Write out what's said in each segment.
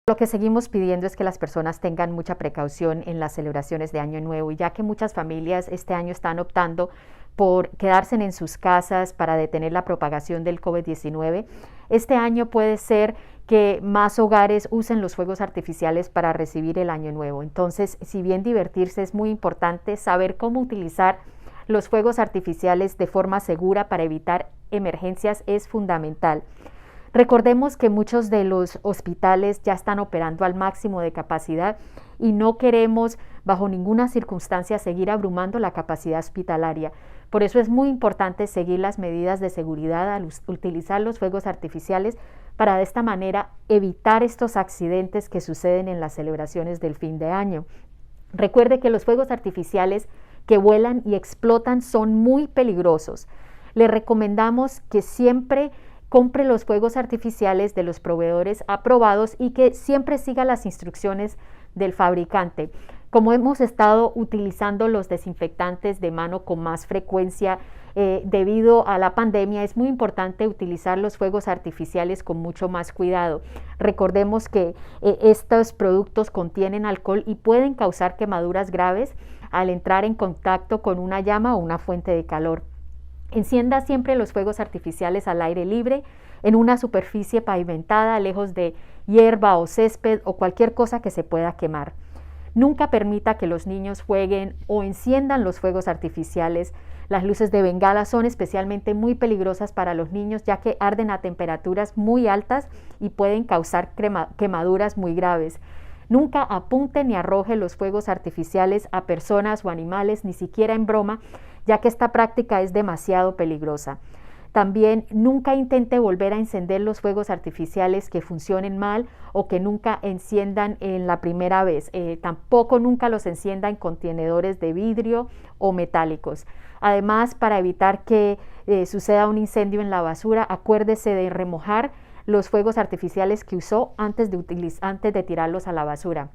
Lo que seguimos pidiendo es que las personas tengan mucha precaución en las celebraciones de Año Nuevo, y ya que muchas familias este año están optando por quedarse en sus casas para detener la propagación del COVID-19, este año puede ser que más hogares usen los fuegos artificiales para recibir el Año Nuevo. Entonces, si bien divertirse, es muy importante saber cómo utilizar los fuegos artificiales de forma segura para evitar emergencias es fundamental. Recordemos que muchos de los hospitales ya están operando al máximo de capacidad y no queremos bajo ninguna circunstancia seguir abrumando la capacidad hospitalaria. Por eso es muy importante seguir las medidas de seguridad al utilizar los fuegos artificiales para de esta manera evitar estos accidentes que suceden en las celebraciones del fin de año. Recuerde que los fuegos artificiales que vuelan y explotan son muy peligrosos. Le recomendamos que siempre compre los fuegos artificiales de los proveedores aprobados y que siempre siga las instrucciones del fabricante. Como hemos estado utilizando los desinfectantes de mano con más frecuencia debido a la pandemia, es muy importante utilizar los fuegos artificiales con mucho más cuidado. Recordemos que estos productos contienen alcohol y pueden causar quemaduras graves al entrar en contacto con una llama o una fuente de calor. Encienda siempre los fuegos artificiales al aire libre, en una superficie pavimentada, lejos de hierba o césped o cualquier cosa que se pueda quemar. Nunca permita que los niños jueguen o enciendan los fuegos artificiales. Las luces de bengala son especialmente muy peligrosas para los niños, ya que arden a temperaturas muy altas y pueden causar quemaduras muy graves. Nunca apunte ni arroje los fuegos artificiales a personas o animales, ni siquiera en broma, ya que esta práctica es demasiado peligrosa. También nunca intente volver a encender los fuegos artificiales que funcionen mal o que nunca enciendan en la primera vez. Tampoco nunca los encienda en contenedores de vidrio o metálicos. Además, para evitar que suceda un incendio en la basura, acuérdese de remojar los fuegos artificiales que usó antes de tirarlos a la basura.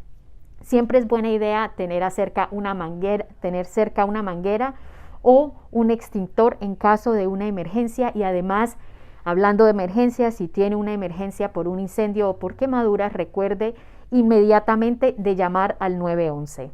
Siempre es buena idea tener cerca una manguera o un extintor en caso de una emergencia, y además, hablando de emergencias, si tiene una emergencia por un incendio o por quemaduras, recuerde inmediatamente de llamar al 911.